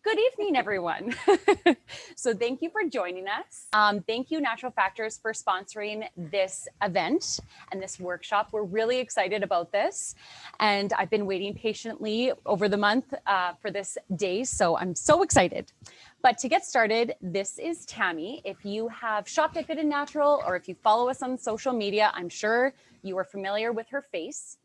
Good evening, everyone. So thank you for joining us. Thank you, Natural Factors, for sponsoring this event and this workshop. We're really excited about this. And I've been waiting patiently over the month for this day. So I'm so excited. But to get started, this is Tammy. If you have shopped at Good and Natural or if you follow us on social media, I'm sure you are familiar with her face.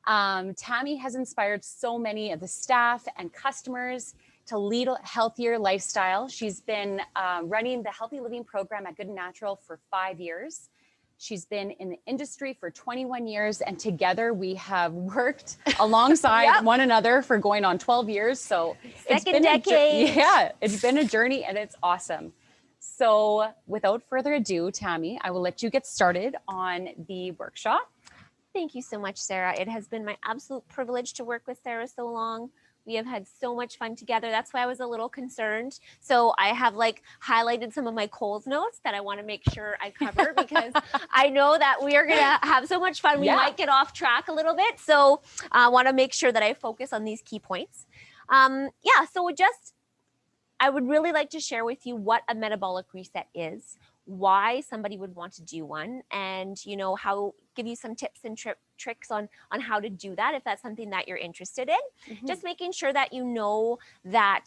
Tammy has inspired so many of the staff and customers to lead a healthier lifestyle. She's been running the Healthy Living program at Good and Natural for 5 years. She's been in the industry for 21 years, and together we have worked alongside one another for going on 12 years. So it's been decade. It's been a journey, and it's awesome. So without further ado, Tammy, I will let you get started on the workshop. Thank you so much, Sarah. It has been my absolute privilege to work with Sarah so long. We have had so much fun together. That's why I was a little concerned. So I have highlighted some of my Coles notes that I want to make sure I cover because I know that we are going to have so much fun. We might get off track a little bit. So I want to make sure that I focus on these key points. So I would really like to share with you what a metabolic reset is, why somebody would want to do one, and how give you some tips and tricks on how to do that if that's something that you're interested in. Just making sure that you know that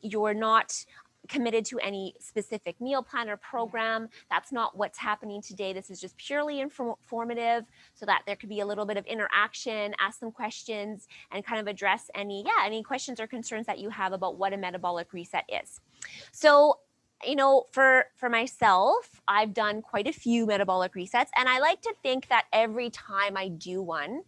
you're not committed to any specific meal plan or program. That's not what's happening today. This is just purely informative so that there could be a little bit of interaction, ask some questions, and kind of address any questions or concerns that you have about what a metabolic reset is. So for myself, I've done quite a few metabolic resets, and I like to think that every time I do one,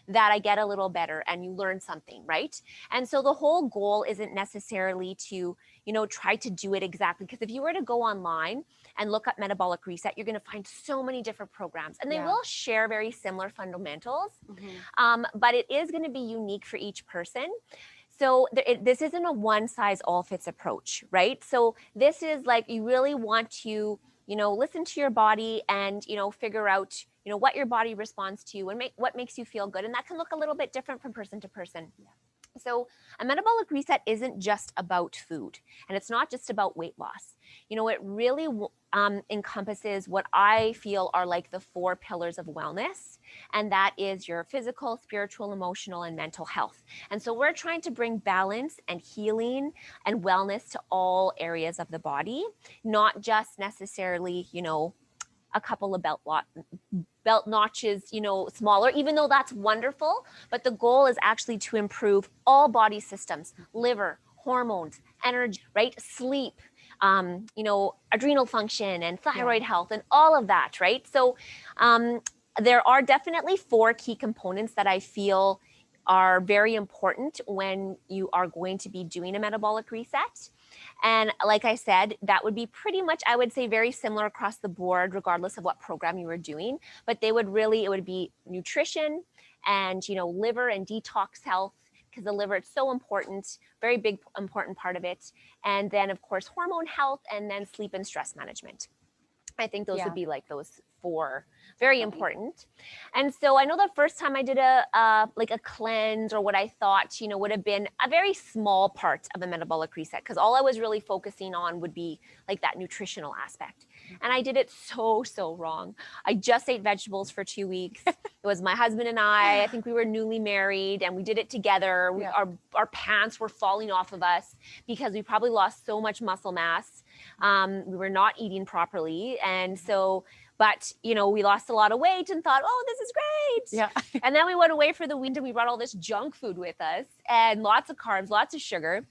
that I get a little better and you learn something, right? And so the whole goal isn't necessarily to, try to do it exactly, because if you were to go online and look up metabolic reset, you're going to find so many different programs, and they will share very similar fundamentals, but it is going to be unique for each person. So this isn't a one-size-all-fits approach, right? So this is you really want to, listen to your body and, figure out, what your body responds to and what makes you feel good. And that can look a little bit different from person to person. So a metabolic reset isn't just about food, and it's not just about weight loss. It really encompasses what I feel are the 4 pillars of wellness, and that is your physical, spiritual, emotional, and mental health. And so we're trying to bring balance and healing and wellness to all areas of the body, not just necessarily, a couple of belt notches, smaller, even though that's wonderful. But the goal is actually to improve all body systems, liver, hormones, energy, right? Sleep, adrenal function and thyroid health and all of that, right? So there are definitely 4 key components that I feel are very important when you are going to be doing a metabolic reset. And like I said, that would be pretty much, I would say, very similar across the board, regardless of what program you were doing. But it would be nutrition and, liver and detox health, because the liver is so important, very big, important part of it. And then, of course, hormone health, and then sleep and stress management. I think those would be those 4 very important. And so I know the first time I did a cleanse, or what I thought, would have been a very small part of a metabolic reset, because all I was really focusing on would be that nutritional aspect. And I did it so wrong. I just ate vegetables for 2 weeks. It was my husband and I think we were newly married, and we did it together. Our pants were falling off of us because we probably lost so much muscle mass. We were not eating properly. And so, but, we lost a lot of weight and thought, oh, this is great. Yeah. And then we went away for the weekend, and we brought all this junk food with us and lots of carbs, lots of sugar.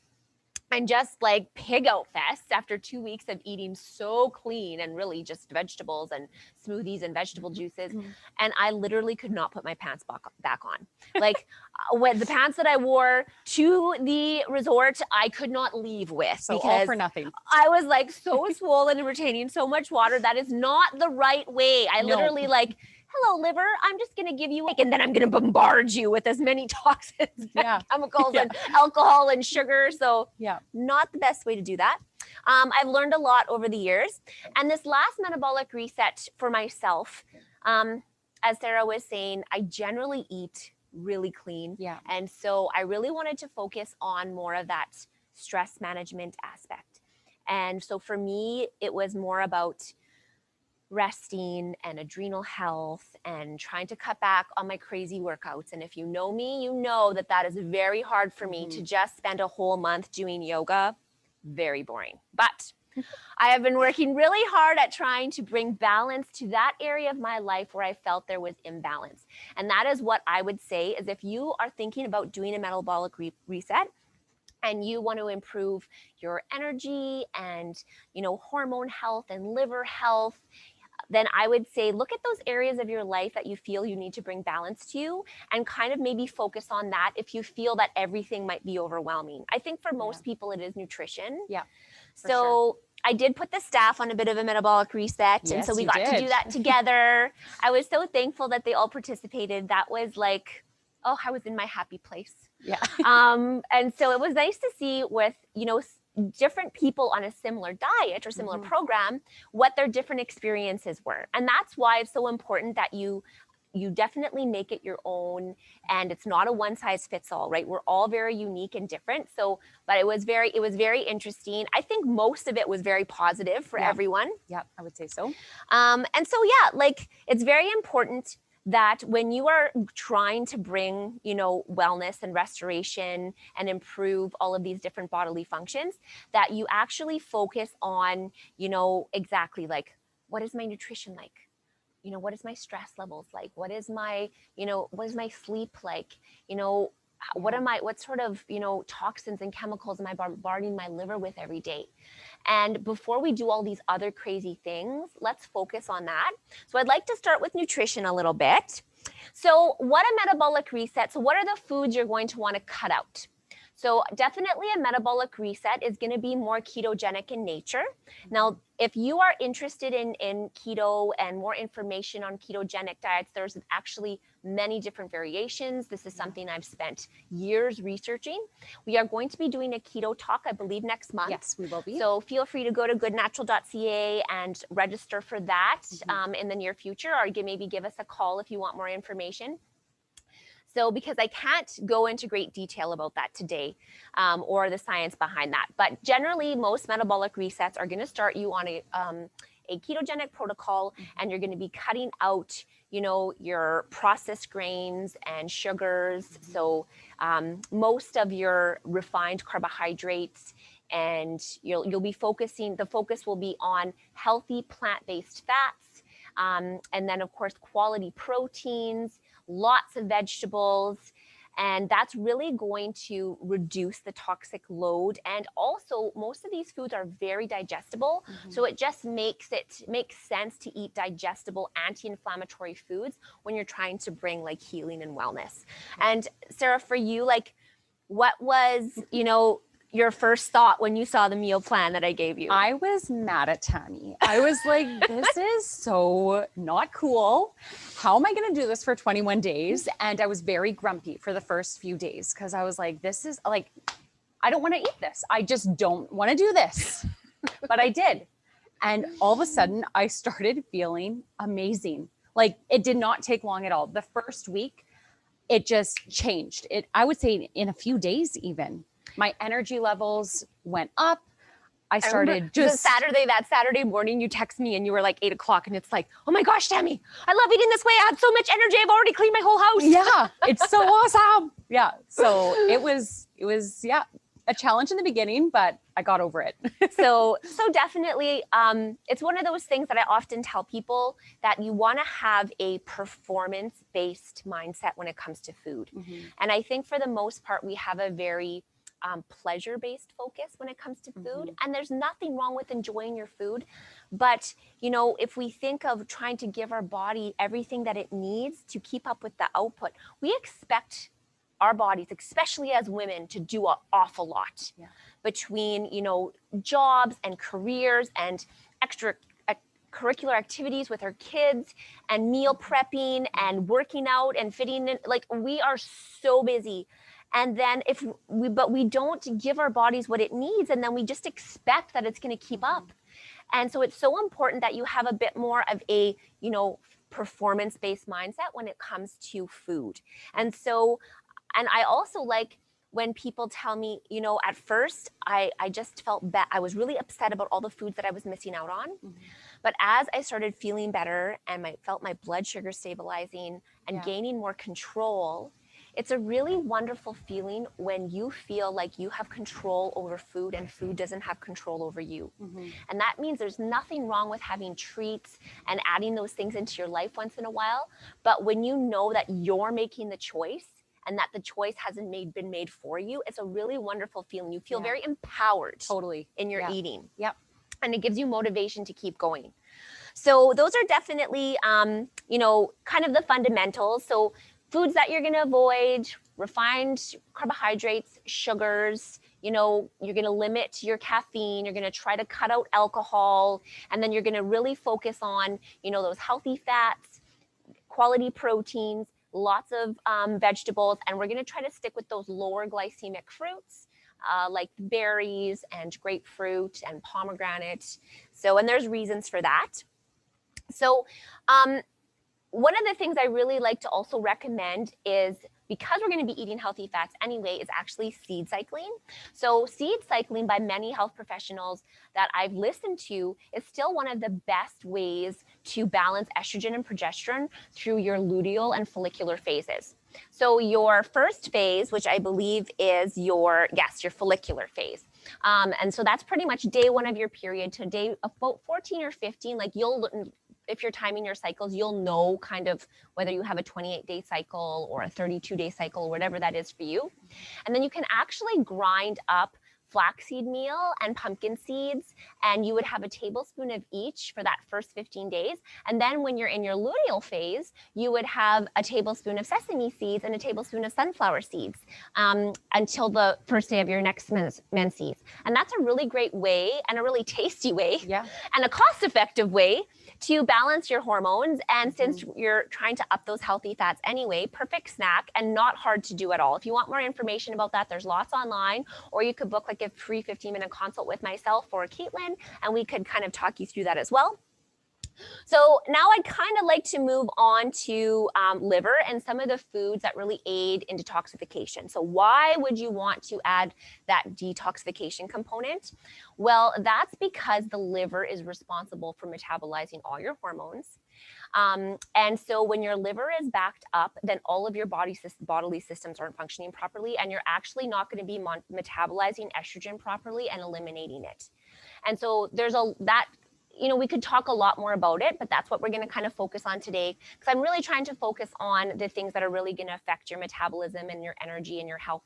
And just pig out fest after 2 weeks of eating so clean and really just vegetables and smoothies and vegetable juices. And I literally could not put my pants back on. When the pants that I wore to the resort, I could not leave with. So all for nothing. I was so swollen and retaining so much water. That is not the right way. I literally hello, liver, I'm just going to give you, and then I'm going to bombard you with as many toxins, chemicals, and alcohol and sugar. So not the best way to do that. I've learned a lot over the years. And this last metabolic reset for myself, as Sarah was saying, I generally eat really clean. And so I really wanted to focus on more of that stress management aspect. And so for me, it was more about resting and adrenal health and trying to cut back on my crazy workouts. And if you know me, you know that that is very hard for me to just spend a whole month doing yoga. Very boring. But I have been working really hard at trying to bring balance to that area of my life where I felt there was imbalance. And that is what I would say is if you are thinking about doing a metabolic reset, and you want to improve your energy and, hormone health and liver health, then I would say look at those areas of your life that you feel you need to bring balance to and kind of maybe focus on that if you feel that everything might be overwhelming. I think for most people it is nutrition. Yeah. So I did put the staff on a bit of a metabolic reset. Yes, and so we you got to did. do that together. I was so thankful that they all participated. That was like, oh, I was in my happy place. Yeah. And so it was nice to see with, different people on a similar diet or similar program, what their different experiences were. And that's why it's so important that you definitely make it your own, and it's not a one size fits all, right? We're all very unique and different. So, but it was very interesting. I think most of it was very positive for everyone. Yeah, I would say so. And so, like it's very important that when you are trying to bring, wellness and restoration and improve all of these different bodily functions, that you actually focus on, exactly like, what is my nutrition like? What is my stress levels like? What is my sleep like? What sort of, toxins and chemicals am I bombarding my liver with every day? And before we do all these other crazy things, let's focus on that. So I'd like to start with nutrition a little bit. So what a metabolic reset? So what are the foods you're going to want to cut out? So definitely a metabolic reset is going to be more ketogenic in nature. Now, if you are interested in keto and more information on ketogenic diets, there's actually many different variations. This is something I've spent years researching. We are going to be doing a keto talk, I believe, next month. Yes, we will be. So feel free to go to goodnatural.ca and register for that in the near future, or maybe give us a call if you want more information. So because I can't go into great detail about that today or the science behind that. But generally, most metabolic resets are going to start you on a ketogenic protocol, and you're going to be cutting out, your processed grains and sugars. So most of your refined carbohydrates, and you'll be the focus will be on healthy plant-based fats. And then, of course, quality proteins, lots of vegetables, and that's really going to reduce the toxic load. And also, most of these foods are very digestible, so it just makes sense to eat digestible anti-inflammatory foods when you're trying to bring like healing and wellness. And Sarah, for you, like, what was, your first thought when you saw the meal plan that I gave you? I was mad at Tammy. I was like, this is so not cool. How am I going to do this for 21 days? And I was very grumpy for the first few days because I was like, this is like, I don't want to eat this. I just don't want to do this. But I did. And all of a sudden I started feeling amazing. Like it did not take long at all. The first week, it just changed. I would say in a few days even. My energy levels went up. I started just that Saturday morning, you text me and you were like 8 o'clock and it's like, oh my gosh, Tammy, I love eating this way. I have so much energy. I've already cleaned my whole house. Yeah. It's so awesome. Yeah. So it was a challenge in the beginning, but I got over it. So definitely, it's one of those things that I often tell people that you want to have a performance-based mindset when it comes to food. And I think for the most part, we have a very pleasure-based focus when it comes to food. And there's nothing wrong with enjoying your food. But, if we think of trying to give our body everything that it needs to keep up with the output, we expect our bodies, especially as women, to do an awful lot between, jobs and careers and extra curricular activities with our kids and meal prepping and working out and fitting in. Like, we are so busy. And then but we don't give our bodies what it needs, and then we just expect that it's going to keep up. And so it's so important that you have a bit more of a, performance-based mindset when it comes to food. And I also like when people tell me, you know, at first I just felt bad. I was really upset about all the foods that I was missing out on. But as I started feeling better and felt my blood sugar stabilizing and gaining more control, it's a really wonderful feeling when you feel like you have control over food and food doesn't have control over you. And that means there's nothing wrong with having treats and adding those things into your life once in a while. But when you know that you're making the choice and that the choice hasn't been made for you, it's a really wonderful feeling. You feel very empowered in your eating. And it gives you motivation to keep going. So those are definitely, you know, kind of the fundamentals. So foods that you're going to avoid: refined carbohydrates, sugars, you know, you're going to limit your caffeine, you're going to try to cut out alcohol, and then you're going to really focus on, you know, those healthy fats, quality proteins, lots of vegetables, and we're going to try to stick with those lower glycemic fruits. Like berries and grapefruit and pomegranate. So, and there's reasons for that. So, one of the things I really like to also recommend is, because we're going to be eating healthy fats anyway, is actually seed cycling. So seed cycling, by many health professionals that I've listened to, is still one of the best ways to balance estrogen and progesterone through your luteal and follicular phases. So your first phase, which I believe is your follicular phase. And so that's pretty much day 1 of your period to day about 14 or 15. Like, if you're timing your cycles, you'll know kind of whether you have a 28-day cycle or a 32-day cycle, or whatever that is for you. And then you can actually grind up flaxseed meal and pumpkin seeds, and you would have a tablespoon of each for that first 15 days. And then when you're in your luteal phase, you would have a tablespoon of sesame seeds and a tablespoon of sunflower seeds until the first day of your next menses. And that's a really great way, and a really tasty way, and a cost-effective way to balance your hormones. And since you're trying to up those healthy fats anyway, perfect snack and not hard to do at all. If you want more information about that, there's lots online, or you could book like a free 15-minute consult with myself or Caitlin, and we could kind of talk you through that as well. So now I'd kind of like to move on to liver and some of the foods that really aid in detoxification. So why would you want to add that detoxification component? Well, that's because the liver is responsible for metabolizing all your hormones. And so when your liver is backed up, then all of your bodily systems aren't functioning properly, and you're actually not going to be metabolizing estrogen properly and eliminating it. And so there's you know, we could talk a lot more about it, but that's what we're going to kind of focus on today, because I'm really trying to focus on the things that are really going to affect your metabolism and your energy and your health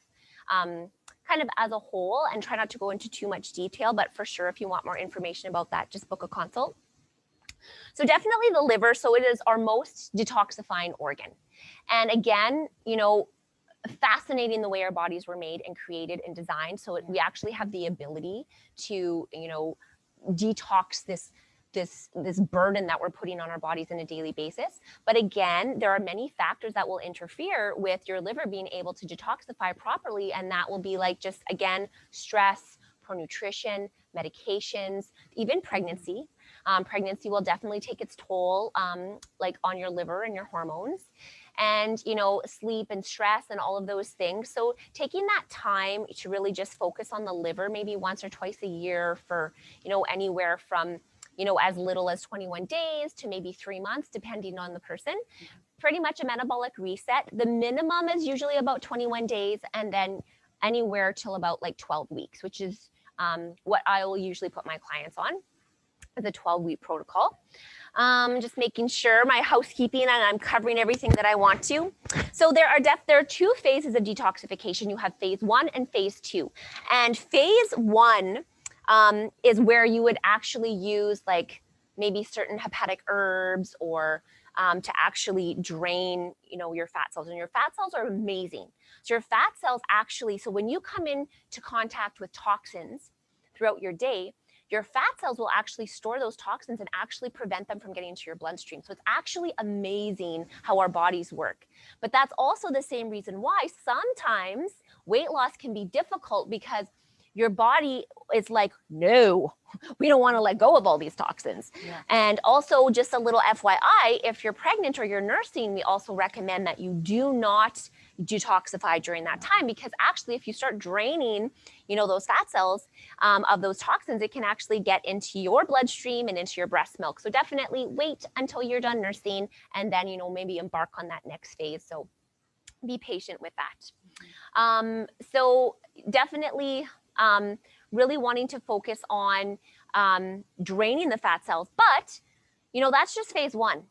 kind of as a whole, and try not to go into too much detail. But for sure, if you want more information about that, just book a consult. So definitely the liver. So it is our most detoxifying organ. And again, you know, fascinating the way our bodies were made and created and designed. So we actually have the ability to, you know, detox this burden that we're putting on our bodies on a daily basis. But again, there are many factors that will interfere with your liver being able to detoxify properly. And that will be like, just again, stress, poor nutrition, medications, even pregnancy. Pregnancy will definitely take its toll, like on your liver and your hormones, and, you know, sleep and stress and all of those things. So taking that time to really just focus on the liver, maybe once or twice a year for, you know, anywhere from, you know, as little as 21 days to maybe 3 months, depending on the person. Pretty much a metabolic reset. The minimum is usually about 21 days, and then anywhere till about like 12 weeks, which is what I will usually put my clients on, as a 12-week protocol. Just making sure my housekeeping and I'm covering everything that I want to. So there are 2 phases of detoxification. You have phase 1 and phase 2. And phase 1 is where you would actually use like maybe certain hepatic herbs, or to actually drain, you know, your fat cells. And your fat cells are amazing. So your fat cells actually, so when you come into contact with toxins throughout your day, your fat cells will actually store those toxins and actually prevent them from getting into your bloodstream. So it's actually amazing how our bodies work. But that's also the same reason why sometimes weight loss can be difficult, because your body is like, no, we don't want to let go of all these toxins. Yeah. And also, just a little FYI, if you're pregnant or you're nursing, we also recommend that you do not detoxify during that time, because actually if you start draining, you know, those fat cells of those toxins, it can actually get into your bloodstream and into your breast milk. So definitely wait until you're done nursing, and then, you know, maybe embark on that next phase. So be patient with that. So definitely really wanting to focus on draining the fat cells, but you know, that's just phase one.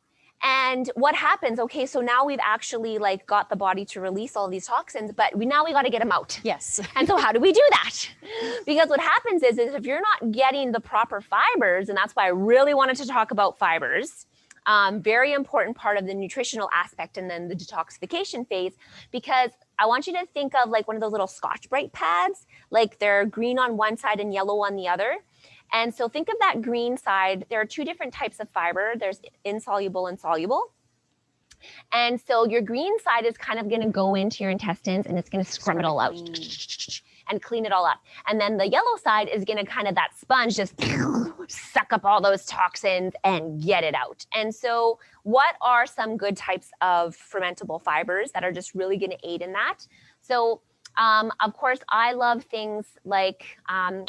And what happens? Okay, so now we've actually like got the body to release all these toxins, but now we got to get them out. Yes. And so how do we do that? Because what happens is if you're not getting the proper fibers, and that's why I really wanted to talk about fibers, very important part of the nutritional aspect, and then the detoxification phase, because I want you to think of like one of those little Scotch-Brite pads, like they're green on one side and yellow on the other. And so think of that green side. There are two different types of fiber. There's insoluble and soluble. And so your green side is kind of going to go into your intestines, and it's going to scrub it all out and clean it all up. And then the yellow side is going to kind of, that sponge, just suck up all those toxins and get it out. And so what are some good types of fermentable fibers that are just really going to aid in that? So of course, I love things like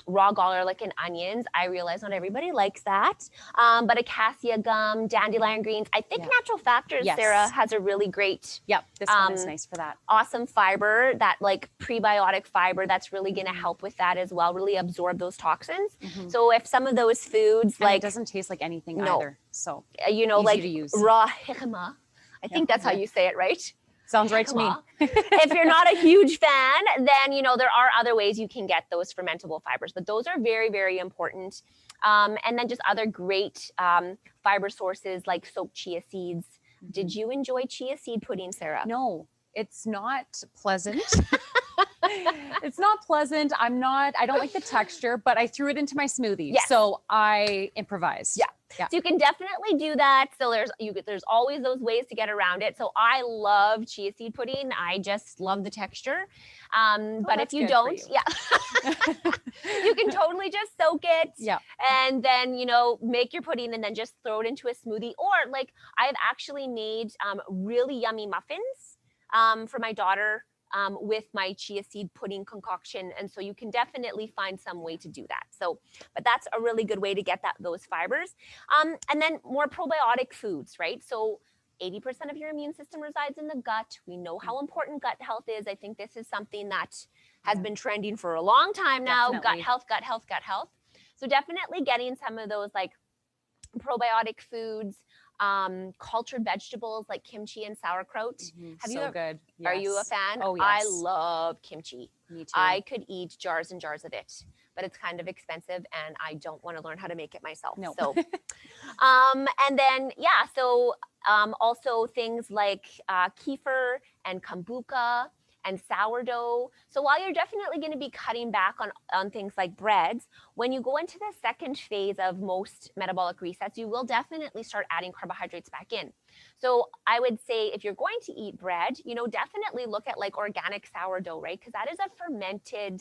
raw garlic and onions. I realize not everybody likes that, but acacia gum, dandelion greens. I think Natural Factors, Yes. Sarah, has a really great, This one is nice for that. awesome fiber, that like prebiotic fiber that's really going to help with that as well, really absorb those toxins. So if some of those foods, And like, it doesn't taste like anything No. either. So you know, easy like to use. raw jicama, I think that's how you say it, right? Sounds right to me. If you're not a huge fan, then, you know, there are other ways you can get those fermentable fibers, but those are very, very important. And then just other great fiber sources like soaked chia seeds. Did you enjoy chia seed pudding, Sarah? No, it's not pleasant. It's not pleasant. I don't like the texture, but I threw it into my smoothie. Yes. So I improvised. Yeah. Yeah. So you can definitely do that. So there's always those ways to get around it. So I love chia seed pudding. I just love the texture. But if you don't, you can totally just soak it. Yeah. And then, you know, make your pudding and then just throw it into a smoothie. Or like I've actually made really yummy muffins for my daughter with my chia seed pudding concoction. And so you can definitely find some way to do that. So, but that's a really good way to get those fibers. And then more probiotic foods, right? So 80% of your immune system resides in the gut. We know how important gut health is. I think this is something that has been trending for a long time now. Definitely. Gut health, gut health, gut health. So definitely getting some of those like probiotic foods, cultured vegetables like kimchi and sauerkraut. Have you ever, good. Are you a fan? Oh, yes. I love kimchi. Me too. I could eat jars and jars of it, but it's kind of expensive and I don't want to learn how to make it myself. No. So, and then, also things like kefir and kombucha and sourdough. So while you're definitely going to be cutting back on things like breads, when you go into the second phase of most metabolic resets, you will definitely start adding carbohydrates back in. So I would say if you're going to eat bread, you know, definitely look at like organic sourdough, right? Because that is a fermented,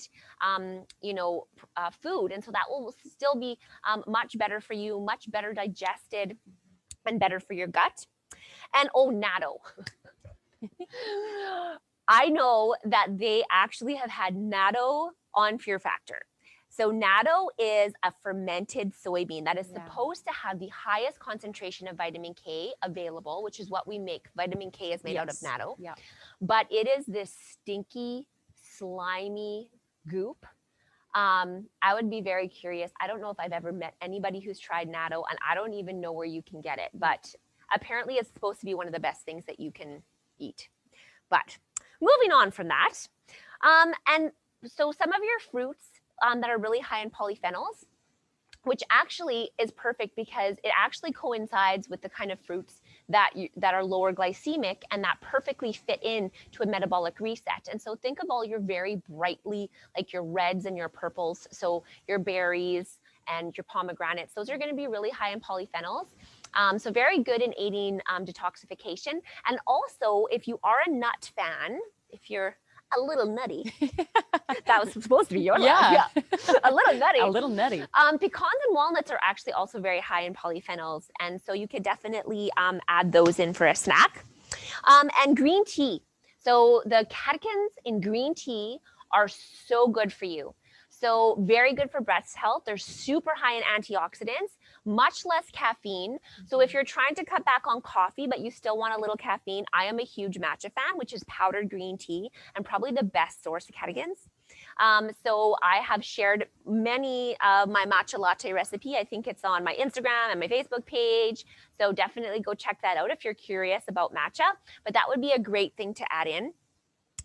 food. And so that will still be much better for you, much better digested and better for your gut. And natto. I know that they actually have had natto on Fear Factor. So natto is a fermented soybean that is supposed to have the highest concentration of vitamin K available, which is what we make. Vitamin K is made out of natto. Yeah. But it is this stinky, slimy goop. I would be very curious. I don't know if I've ever met anybody who's tried natto, and I don't even know where you can get it. But apparently it's supposed to be one of the best things that you can eat. But moving on from that, and so some of your fruits that are really high in polyphenols, which actually is perfect because it actually coincides with the kind of fruits that are lower glycemic and that perfectly fit in to a metabolic reset. And so think of all your very brightly, like your reds and your purples, so your berries and your pomegranates, those are going to be really high in polyphenols. So very good in aiding detoxification. And also, if you are a nut fan, if you're a little nutty. That was supposed to be your laugh. Yeah. A little nutty. A little nutty. Pecans and walnuts are actually also very high in polyphenols, and so you could definitely add those in for a snack. And green tea. So the catechins in green tea are so good for you. So very good for breast health. They're super high in antioxidants, much less caffeine. So if you're trying to cut back on coffee, but you still want a little caffeine, I am a huge matcha fan, which is powdered green tea and probably the best source of catechins. So I have shared many of my matcha latte recipe. I think it's on my Instagram and my Facebook page. So definitely go check that out if you're curious about matcha. But that would be a great thing to add in.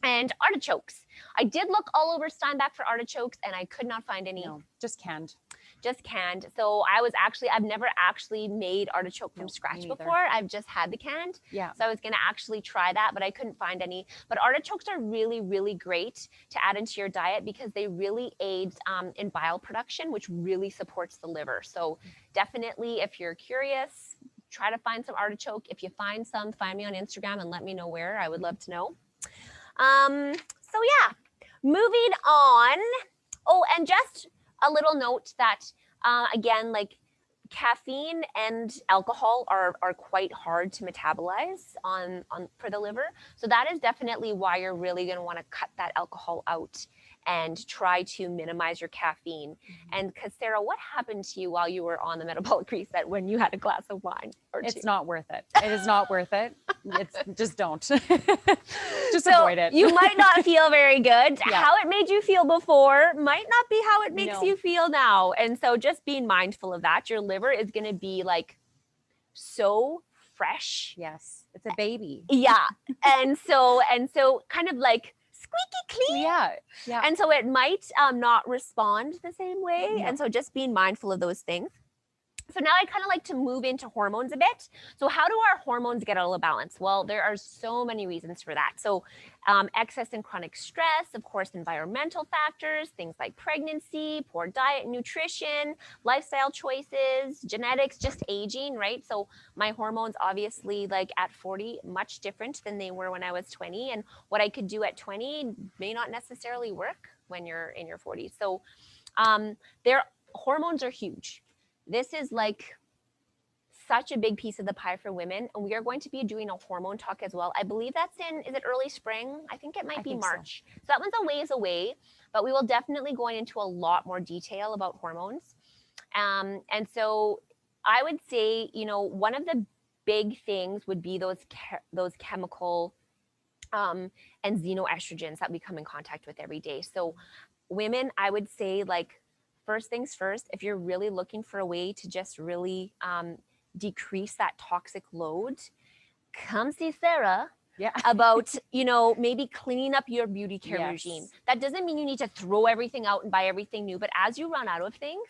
And artichokes. I did look all over Steinbach for artichokes and I could not find any. No, just canned. Just canned. So I've never actually made artichoke from scratch before. I've just had the canned. Yeah. So I was going to actually try that, but I couldn't find any. But artichokes are really, really great to add into your diet because they really aid in bile production, which really supports the liver. So definitely, if you're curious, try to find some artichoke. If you find some, find me on Instagram and let me know where. I would love to know. So yeah, moving on. Oh, and just a little note that, again, like caffeine and alcohol are quite hard to metabolize for the liver. So that is definitely why you're really going to want to cut that alcohol out and try to minimize your caffeine. And because Sarah, what happened to you while you were on the metabolic reset when you had a glass of wine or two? It's not worth it. It is not worth it. It's just don't. Just avoid it. You might not feel very good. Yeah. How it made you feel before might not be how it makes No. you feel now. And so just being mindful of that. Your liver is going to be like so fresh. Yes, it's a baby. Yeah. and so kind of like squeaky clean. Yeah, yeah. And so it might not respond the same way. No. And so just being mindful of those things. So now I kind of like to move into hormones a bit. So how do our hormones get out of balance? Well, there are so many reasons for that. So excess and chronic stress, of course, environmental factors, things like pregnancy, poor diet and nutrition, lifestyle choices, genetics, just aging, right? So my hormones obviously like at 40, much different than they were when I was 20. And what I could do at 20 may not necessarily work when you're in your 40s. So hormones are huge. This is like such a big piece of the pie for women. And we are going to be doing a hormone talk as well. I believe that's is it early spring? I think it might be March. So that one's a ways away, but we will definitely go into a lot more detail about hormones. And so I would say, one of the big things would be those chemical and xenoestrogens that we come in contact with every day. So women, I would say like, first things first, if you're really looking for a way to just really decrease that toxic load, come see Sarah about, maybe cleaning up your beauty care regime. That doesn't mean you need to throw everything out and buy everything new, but as you run out of things,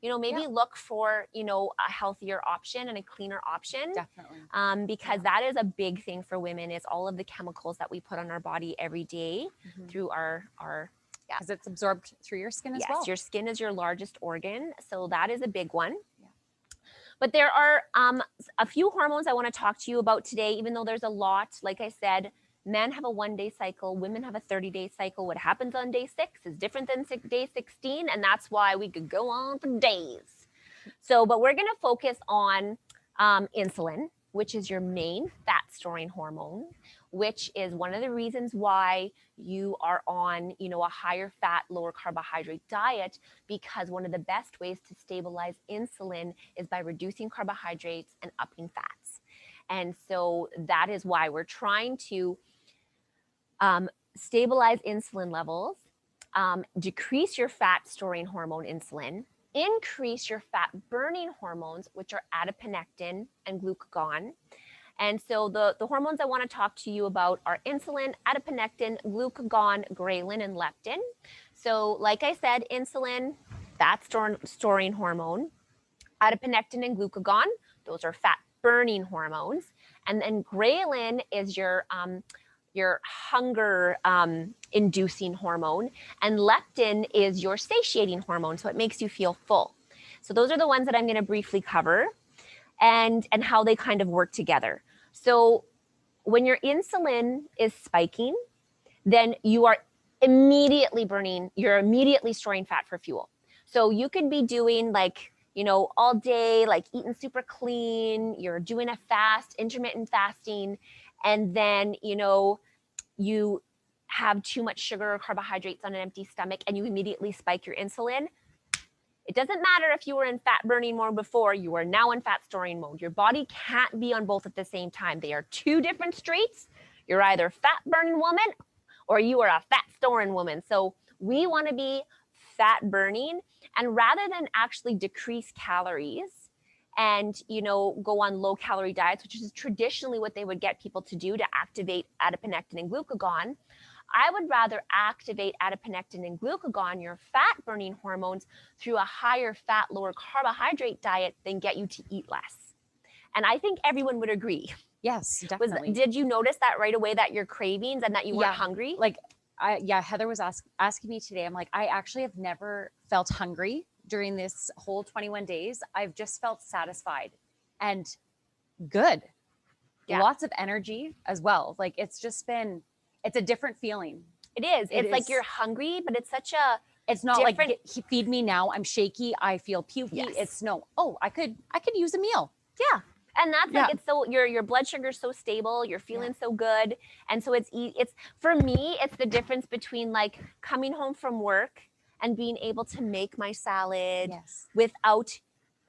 maybe look for, a healthier option and a cleaner option. Definitely. Because that is a big thing for women is all of the chemicals that we put on our body every day through our because it's absorbed through your skin as well. Yes, your skin is your largest organ. So that is a big one. Yeah. But there are a few hormones I want to talk to you about today, even though there's a lot. Like I said, men have a 1-day cycle. Women have a 30-day cycle. What happens on day 6 is different than day 16. And that's why we could go on for days. So, but we're going to focus on insulin, which is your main fat storing hormone, which is one of the reasons why you are on, a higher fat, lower carbohydrate diet, because one of the best ways to stabilize insulin is by reducing carbohydrates and upping fats. And so that is why we're trying to stabilize insulin levels, decrease your fat storing hormone insulin, increase your fat burning hormones, which are adiponectin and glucagon. And so the hormones I want to talk to you about are insulin, adiponectin, glucagon, ghrelin, and leptin. So like I said, insulin, fat storing hormone. Adiponectin and glucagon, those are fat burning hormones. And then ghrelin is your hunger inducing hormone. And leptin is your satiating hormone. So it makes you feel full. So those are the ones that I'm going to briefly cover and how they kind of work together. So when your insulin is spiking, then you are you're immediately storing fat for fuel. So you could be doing like, all day, like eating super clean, you're doing a fast, intermittent fasting, and then, you have too much sugar or carbohydrates on an empty stomach and you immediately spike your insulin. It doesn't matter if you were in fat burning mode before, you are now in fat storing mode. Your body can't be on both at the same time. They are two different streets. You're either fat burning woman or you are a fat storing woman. So we want to be fat burning, and rather than actually decrease calories and go on low calorie diets, which is traditionally what they would get people to do to activate adiponectin and glucagon, I would rather activate adiponectin and glucagon, your fat burning hormones, through a higher fat, lower carbohydrate diet than get you to eat less. And I think everyone would agree. Yes, definitely. Did you notice that right away, that your cravings and that you weren't hungry? Like, Heather was asking me today. I'm like, I actually have never felt hungry during this whole 21 days. I've just felt satisfied and good. Yeah. Lots of energy as well. Like, it's a different feeling. It is. It's like you're hungry, but it's such a, it's not different... like, feed me now, I'm shaky, I feel pukey. Yes. It's I could use a meal. Yeah. And that's like, it's so, your blood sugar is so stable, you're feeling so good. And so it's for me, it's the difference between like coming home from work and being able to make my salad without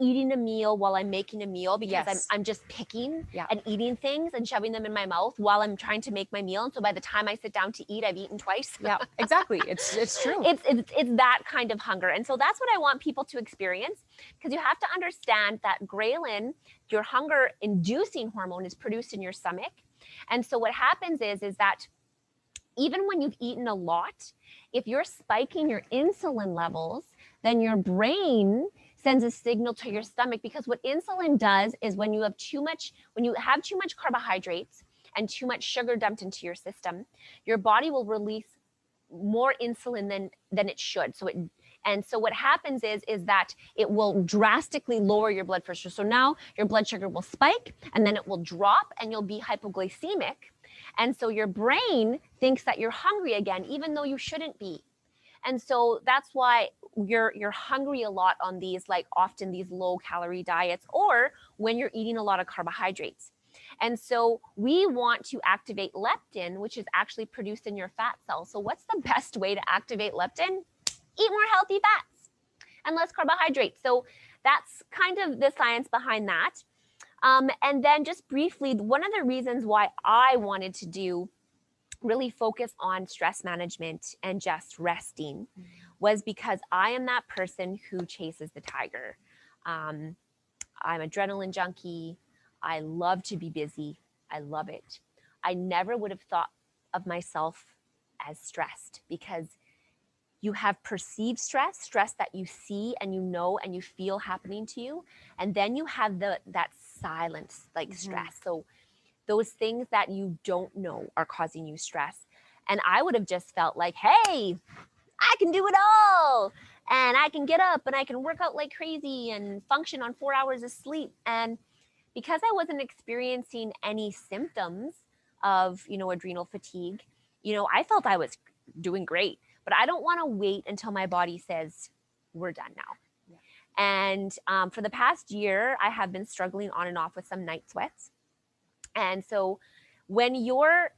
eating a meal while I'm making a meal, because I'm just picking and eating things and shoving them in my mouth while I'm trying to make my meal. And so by the time I sit down to eat, I've eaten twice. Yeah, exactly. It's true. It's that kind of hunger. And so that's what I want people to experience, because you have to understand that ghrelin, your hunger inducing hormone, is produced in your stomach. And so what happens is that even when you've eaten a lot, if you're spiking your insulin levels, then your brain sends a signal to your stomach, because what insulin does is when you have too much carbohydrates and too much sugar dumped into your system, your body will release more insulin than it should. So what happens is that it will drastically lower your blood pressure. So now your blood sugar will spike and then it will drop and you'll be hypoglycemic. And so your brain thinks that you're hungry again, even though you shouldn't be. And so that's why you're hungry a lot on these, like often these low calorie diets, or when you're eating a lot of carbohydrates. And so we want to activate leptin, which is actually produced in your fat cells. So what's the best way to activate leptin? Eat more healthy fats and less carbohydrates. So that's kind of the science behind that. And then just briefly, one of the reasons why I wanted to really focus on stress management and just resting was because I am that person who chases the tiger. I'm adrenaline junkie. I love to be busy. I love it. I never would have thought of myself as stressed, because you have perceived stress that you see and you know and you feel happening to you. And then you have that silence, like stress. So those things that you don't know are causing you stress. And I would have just felt like, hey, I can do it all. And I can get up and I can work out like crazy and function on 4 hours of sleep. And because I wasn't experiencing any symptoms of, adrenal fatigue, I felt I was doing great. But I don't want to wait until my body says, we're done now. Yeah. And for the past year, I have been struggling on and off with some night sweats. And so when you're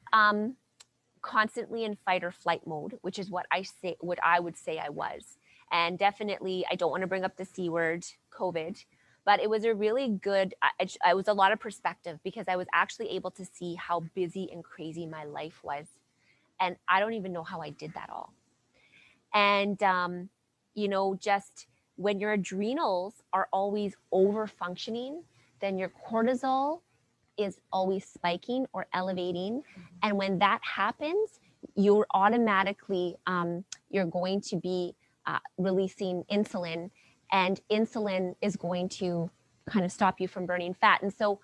constantly in fight or flight mode, which is what I would say I was, and definitely I don't want to bring up the C word, COVID, but it was a really good, it was a lot of perspective, because I was actually able to see how busy and crazy my life was. And I don't even know how I did that all. And, just when your adrenals are always over functioning, then your cortisol is always spiking or elevating. And when that happens, you're automatically, you're going to be releasing insulin, and insulin is going to kind of stop you from burning fat. And so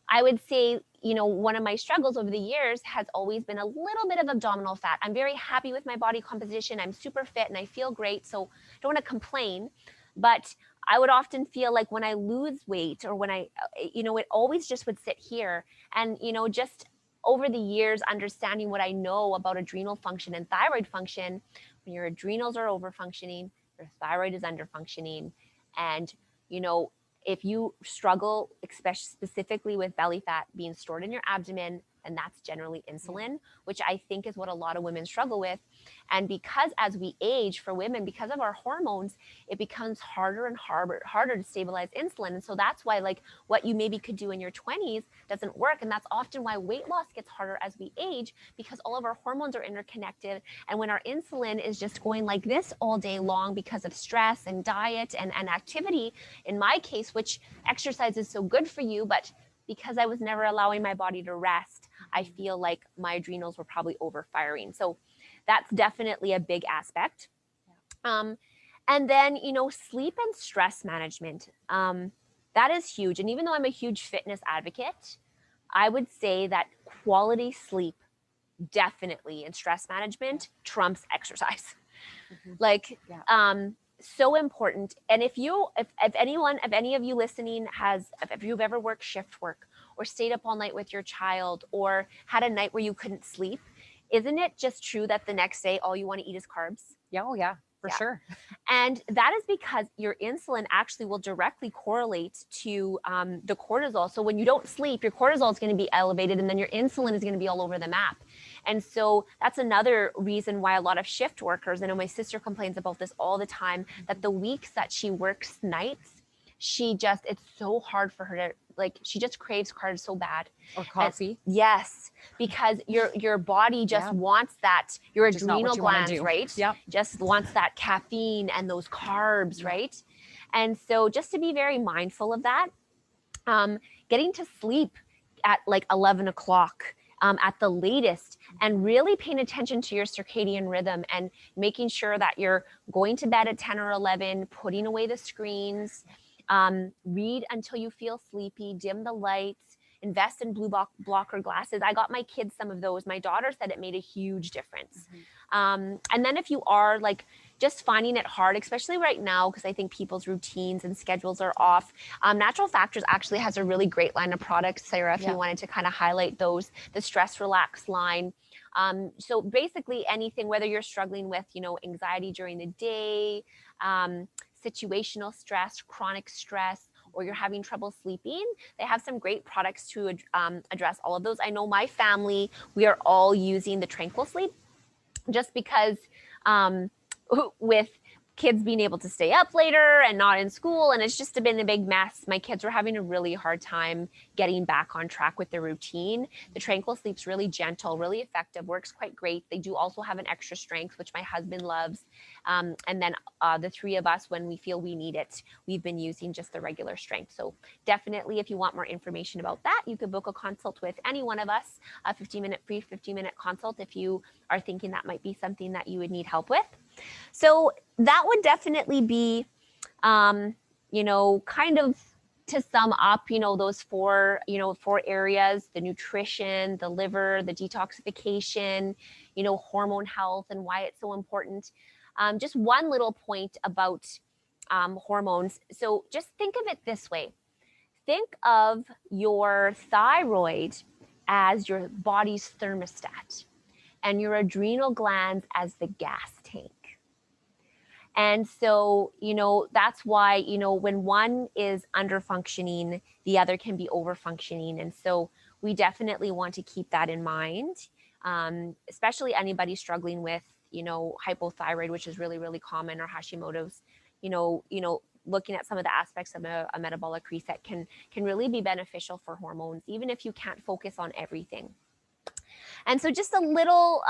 I would say, one of my struggles over the years has always been a little bit of abdominal fat. I'm very happy with my body composition. I'm super fit and I feel great. So I don't want to complain, but I would often feel like when I lose weight, or when it always just would sit here, and, just over the years, understanding what I know about adrenal function and thyroid function, when your adrenals are over functioning, your thyroid is under functioning. And, you know, if you struggle, especially specifically with belly fat being stored in your abdomen, and that's generally insulin, which I think is what a lot of women struggle with. And because as we age, for women, because of our hormones, it becomes harder and harder to stabilize insulin. And so that's why, like, what you maybe could do in your 20s doesn't work. And that's often why weight loss gets harder as we age, because all of our hormones are interconnected. And when our insulin is just going like this all day long because of stress and diet and activity, in my case, which exercise is so good for you, but because I was never allowing my body to rest, I feel like my adrenals were probably overfiring. So that's definitely a big aspect. And then, you know, sleep and stress management. That is huge. And even though I'm a huge fitness advocate, I would say that quality sleep definitely in stress management trumps exercise. Like, so important. And if any of you listening if you've ever worked shift work or stayed up all night with your child or had a night where you couldn't sleep, isn't it just true that the next day all you want to eat is carbs? Yeah, oh yeah, for sure. And that is because your insulin actually will directly correlate to the cortisol. So when you don't sleep, your cortisol is going to be elevated, and then your insulin is going to be all over the map. And so that's another reason why a lot of shift workers, I know my sister complains about this all the time, that the weeks that she works nights, it's so hard for her to, like, she just craves carbs so bad. Or coffee. And yes, because your body just wants that, your Just not what adrenal you wanna glands, do. right? Yep. Just wants that caffeine and those carbs, right? And so just to be very mindful of that, getting to sleep at like 11 o'clock at the latest, and really paying attention to your circadian rhythm and making sure that you're going to bed at 10 or 11, putting away the screens, read until you feel sleepy, dim the lights, invest in blue blocker glasses. I got my kids some of those. My daughter said it made a huge difference. And then if you are like just finding it hard, especially right now, because I think people's routines and schedules are off, Natural Factors actually has a really great line of products, Sarah, if you wanted to kind of highlight those, the Stress Relax line. So basically anything, whether you're struggling with, you know, anxiety during the day, situational stress, chronic stress, or you're having trouble sleeping, they have some great products to address all of those. I know my family, we are all using the Tranquil Sleep, just because with kids being able to stay up later and not in school, and it's just been a big mess. My kids were having a really hard time getting back on track with their routine. The Tranquil Sleep's really gentle, really effective, works quite great. They do also have an extra strength, which my husband loves. And then the three of us, when we feel we need it, we've been using just the regular strength. So definitely, if you want more information about that, you could book a consult with any one of us, a 15-minute free 15-minute consult if you are thinking that might be something that you would need help with. So that would definitely be, you know, kind of to sum up, you know, those four areas: the nutrition, the liver, the detoxification, you know, hormone health, and why it's so important. Just one little point about hormones. So just think of it this way. Think of your thyroid as your body's thermostat and your adrenal glands as the gas tank. And so, you know, that's why, you know, when one is under functioning, the other can be over functioning. And so we definitely want to keep that in mind, especially anybody struggling with, you know, hypothyroid, which is really, really common, or Hashimoto's, you know, looking at some of the aspects of a metabolic reset can really be beneficial for hormones, even if you can't focus on everything. And so just a little,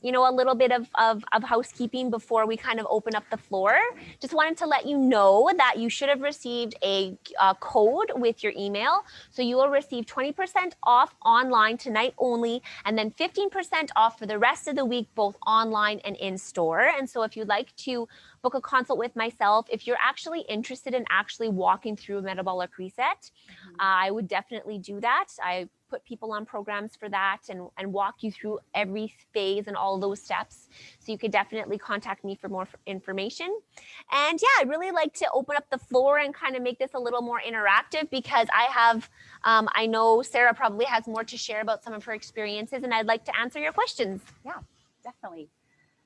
you know, a little bit of housekeeping before we kind of open up the floor. Just wanted to let you know that you should have received a code with your email. So you will receive 20% off online tonight only, and then 15% off for the rest of the week, both online and in store. And so if you'd like to book a consult with myself, if you're actually interested in actually walking through a metabolic reset, I would definitely do that. I put people on programs for that and walk you through every phase and all those steps. So you could definitely contact me for more information. And yeah, I'd really like to open up the floor and kind of make this a little more interactive, because I know Sarah probably has more to share about some of her experiences, and I'd like to answer your questions. Yeah, definitely.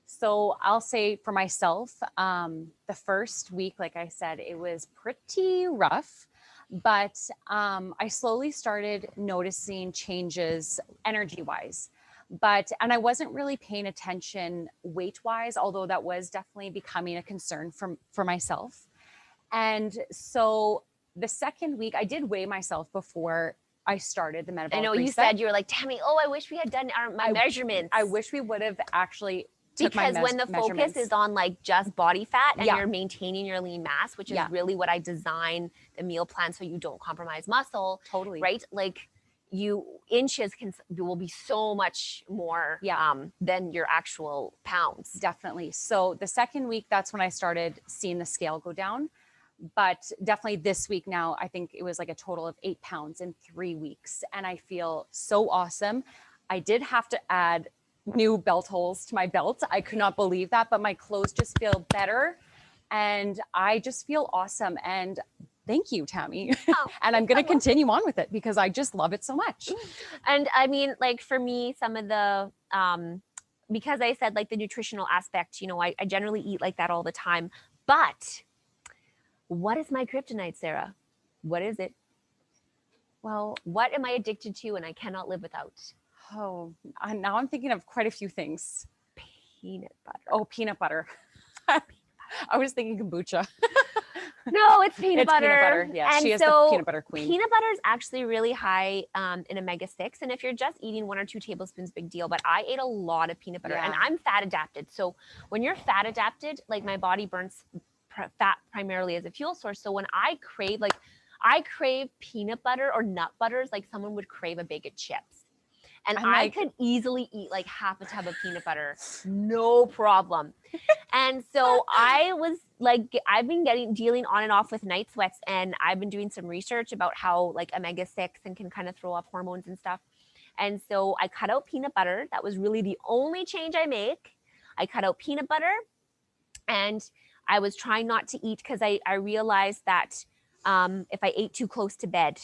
So I'll say for myself, the first week, like I said, it was pretty rough, but I slowly started noticing changes energy wise. And I wasn't really paying attention weight wise, although that was definitely becoming a concern for myself. And so the second week, I did weigh myself before I started the metabolic I know reset. you said, you were like, Tammy, oh, I wish we had done my measurements. I wish we would have actually because when the focus is on like just body fat and Yeah. you're maintaining your lean mass, which is really what I design the meal plan so you don't compromise muscle. Totally. Right? Like inches will be so much more than your actual pounds. Definitely. So the second week, that's when I started seeing the scale go down. But definitely this week now, I think it was like a total of 8 pounds in 3 weeks. And I feel so awesome. I did have to add new belt holes to my belt. I could not believe that, but my clothes just feel better. And I just feel awesome. And thank you, Tammy. Oh, and I'm going to continue on with it because I just love it so much. And I mean, like for me, some of the, because I said like the nutritional aspect, you know, I generally eat like that all the time. But what is my kryptonite, Sarah? What is it? Well, what am I addicted to and I cannot live without? Oh, now I'm thinking of quite a few things. Peanut butter. Oh, peanut butter. I was thinking kombucha. No, it's peanut butter. Peanut butter. Yeah, and she is so the peanut butter queen. Peanut butter is actually really high in omega-6. And if you're just eating 1 or 2 tablespoons, big deal. But I ate a lot of peanut butter and I'm fat adapted. So when you're fat adapted, like my body burns fat primarily as a fuel source. So when I crave peanut butter or nut butters, like someone would crave a bag of chips. And I could easily eat like half a tub of peanut butter, no problem. And so I was like, I've been dealing on and off with night sweats, and I've been doing some research about how like omega-6 and can kind of throw off hormones and stuff. And so I cut out peanut butter. That was really the only change I make. I cut out peanut butter, and I was trying not to eat because I realized that if I ate too close to bed,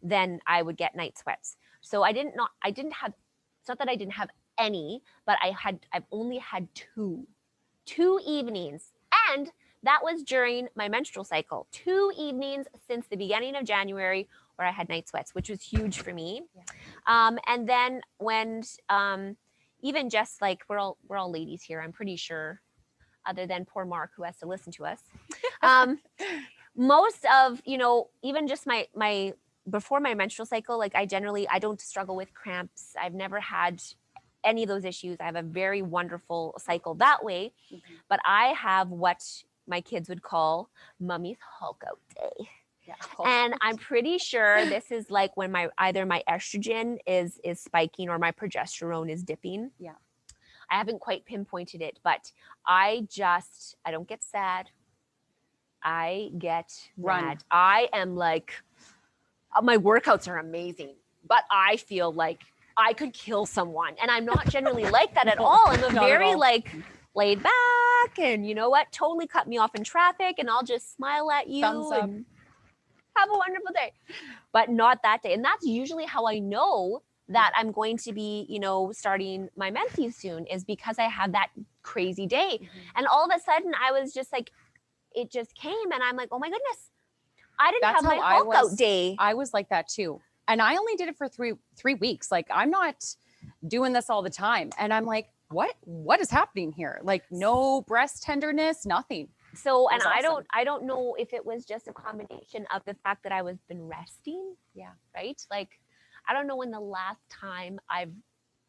then I would get night sweats. So it's not that I didn't have any, but I've only had two evenings. And that was during my menstrual cycle. 2 evenings since the beginning of January where I had night sweats, which was huge for me. Yeah. And then when, even just like, we're all ladies here, I'm pretty sure, other than poor Mark who has to listen to us. Most of, even just my before my menstrual cycle, like I don't struggle with cramps. I've never had any of those issues. I have a very wonderful cycle that way, but I have what my kids would call Mummy's Hulk out day. Yeah. And I'm pretty sure this is like when either my estrogen is spiking or my progesterone is dipping. Yeah. I haven't quite pinpointed it, but I don't get sad. I get mad. I am like, my workouts are amazing, but I feel like I could kill someone. And I'm not generally like that at all. I'm a very like laid back and you know what, totally cut me off in traffic and I'll just smile at you and have a wonderful day. But not that day. And that's usually how I know that I'm going to be, starting my menses soon, is because I have that crazy day. And all of a sudden I was just like, it just came and I'm like, oh my goodness, I didn't have my Hulk out day. I was like that too. And I only did it for three weeks. Like I'm not doing this all the time. And I'm like, what is happening here? Like no breast tenderness, nothing. So, and awesome. I don't know if it was just a combination of the fact that I was been resting. Yeah. Right. Like, I don't know when the last time I've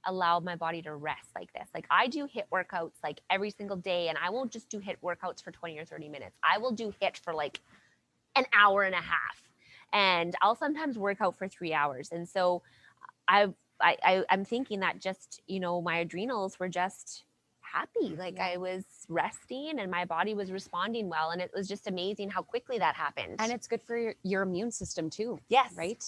allowed my body to rest like this. Like I do HIIT workouts like every single day, and I won't just do HIIT workouts for 20 or 30 minutes. I will do HIIT for like an hour and a half, and I'll sometimes work out for 3 hours. And so I'm thinking that just, my adrenals were just happy. Like I was resting and my body was responding well. And it was just amazing how quickly that happened. And it's good for your immune system too. Yes. Right.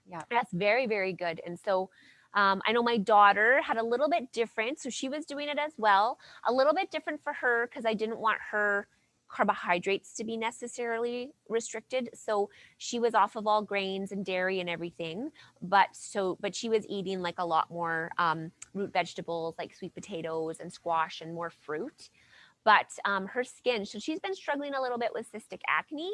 Yeah. That's very, very good. And so I know my daughter had a little bit different. So she was doing it as well. A little bit different for her because I didn't want her carbohydrates to be necessarily restricted. So she was off of all grains and dairy and everything. But she was eating like a lot more root vegetables like sweet potatoes and squash and more fruit. But her skin, so she's been struggling a little bit with cystic acne,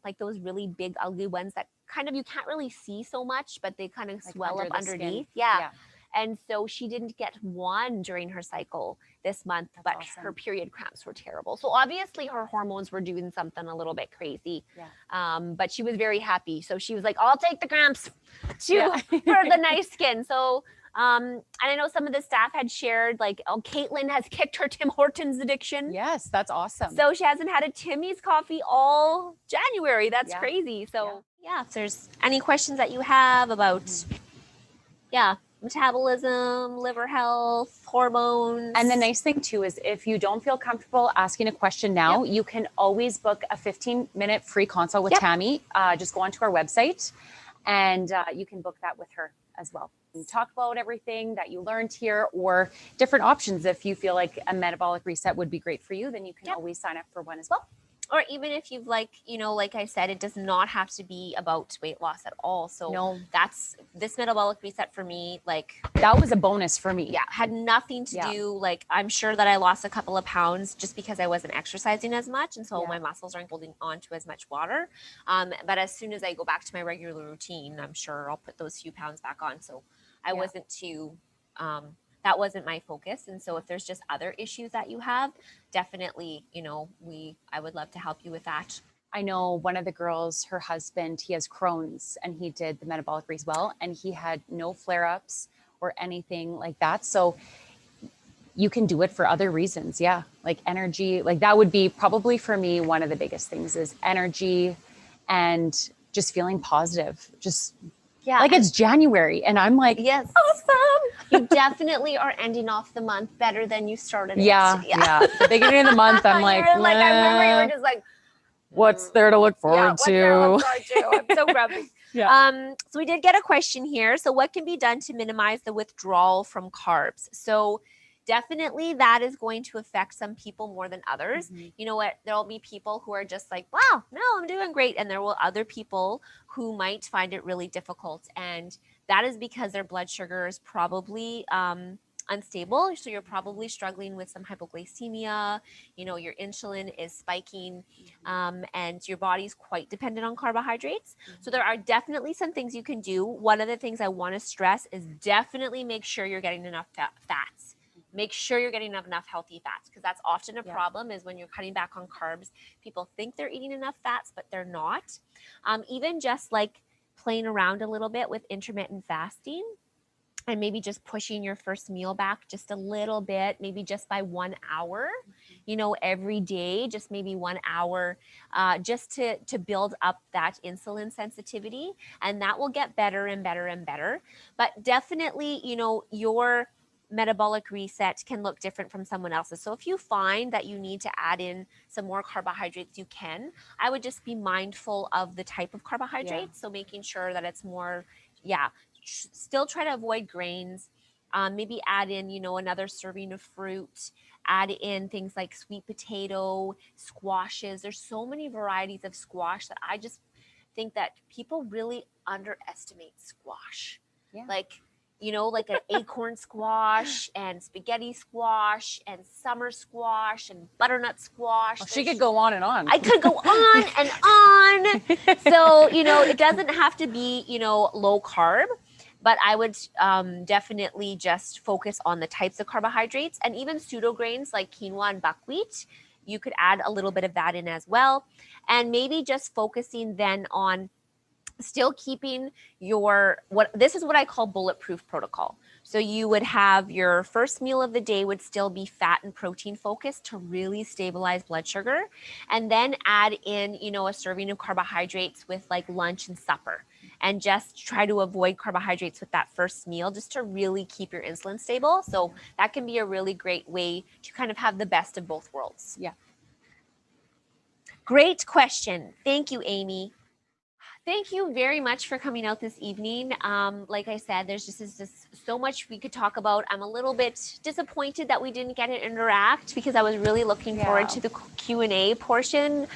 like those really big, ugly ones that kind of you can't really see so much, but they kind of Like swell under up the underneath. skin. Yeah. Yeah. And so she didn't get one during her cycle this month, That's but awesome. her period cramps were terrible. So obviously her hormones were doing something a little bit crazy. Yeah. But she was very happy. So she was like, I'll take the cramps Yeah. for the nice skin. So and I know some of the staff had shared like, oh, Caitlin has kicked her Tim Hortons addiction. Yes, that's awesome. So she hasn't had a Timmy's coffee all January. That's Yeah. crazy. So yeah, if there's any questions that you have about, metabolism, liver health, hormones. And the nice thing too is if you don't feel comfortable asking a question now, you can always book a 15-minute free consult with Tammy. Just go onto our website and you can book that with her as well. And talk about everything that you learned here or different options. If you feel like a metabolic reset would be great for you, then you can always sign up for one as well. Or even if you've like I said, it does not have to be about weight loss at all. So that's this metabolic reset for me. Like that was a bonus for me. Yeah, had nothing to do. Like I'm sure that I lost a couple of pounds just because I wasn't exercising as much, and so my muscles aren't holding on to as much water. But as soon as I go back to my regular routine, I'm sure I'll put those few pounds back on. So I wasn't too. That wasn't my focus. And so if there's just other issues that you have, definitely, I would love to help you with that. I know one of the girls, her husband, he has Crohn's and he did the metabolic race well and he had no flare-ups or anything like that. So you can do it for other reasons. Yeah. Like energy, like that would be probably for me, one of the biggest things is energy and just feeling positive. Just like it's January and I'm like, yes, awesome. You definitely are ending off the month better than you started it. Yeah. The beginning of the month, I'm like, I remember you were just like, what's there to look forward to? I'm so grumpy. So we did get a question here. So what can be done to minimize the withdrawal from carbs? So definitely that is going to affect some people more than others. You know what? There'll be people who are just like, wow, no, I'm doing great. And there will other people who might find it really difficult. And that is because their blood sugar is probably unstable. So you're probably struggling with some hypoglycemia, your insulin is spiking, and your body's quite dependent on carbohydrates. So there are definitely some things you can do. One of the things I want to stress is definitely make sure you're getting enough fats. Make sure you're getting enough healthy fats, because that's often a problem is when you're cutting back on carbs, people think they're eating enough fats, but they're not. Even just like playing around a little bit with intermittent fasting and maybe just pushing your first meal back just a little bit, maybe just by 1 hour, every day, just maybe 1 hour, just to build up that insulin sensitivity. And that will get better and better and better. But definitely, your metabolic reset can look different from someone else's. So if you find that you need to add in some more carbohydrates, you can. I would just be mindful of the type of carbohydrates. So making sure that it's more, still try to avoid grains. Maybe add in, another serving of fruit, add in things like sweet potato, squashes. There's so many varieties of squash that I just think that people really underestimate squash. Like an acorn squash and spaghetti squash and summer squash and butternut squash. Well, she could go on and on. I could go on and on. So, it doesn't have to be, low carb, but I would definitely just focus on the types of carbohydrates, and even pseudo grains like quinoa and buckwheat. You could add a little bit of that in as well. And maybe just focusing then on still keeping this is what I call bulletproof protocol. So you would have your first meal of the day would still be fat and protein focused to really stabilize blood sugar, and then add in, a serving of carbohydrates with like lunch and supper, and just try to avoid carbohydrates with that first meal just to really keep your insulin stable. So that can be a really great way to kind of have the best of both worlds. Yeah. Great question. Thank you, Amy. Thank you very much for coming out this evening. Like I said, there's just so much we could talk about. I'm a little bit disappointed that we didn't get to interact because I was really looking forward to the Q&A portion.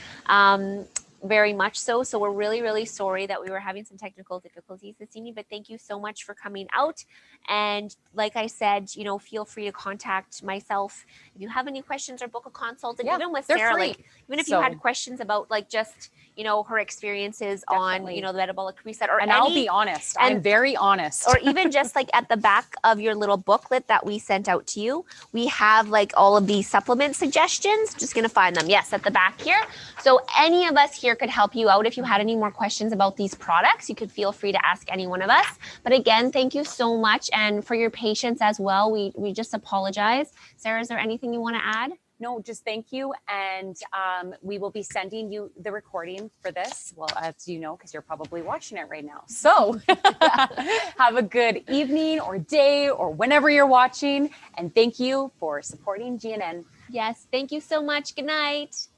Very much so. So we're really, really sorry that we were having some technical difficulties this evening, but thank you so much for coming out. And like I said, you know, feel free to contact myself if you have any questions or book a consult. And even with Sarah, free. like even if you had questions about like just, you know, her experiences on, you know, the metabolic reset or I'll be honest, I'm very honest. Or even just like at the back of your little booklet that we sent out to you, we have like all of these supplement suggestions. Just going to find them. Yes, at the back here. So any of us here could help you out. If you had any more questions about these products, you could feel free to ask any one of us. But again, thank you so much. And for your patience as well, we just apologize. Sarah, is there anything you want to add? No, just thank you. And we will be sending you the recording for this. Well, as you know, because you're probably watching it right now. So have a good evening or day or whenever you're watching. And thank you for supporting GNN. Yes, thank you so much. Good night.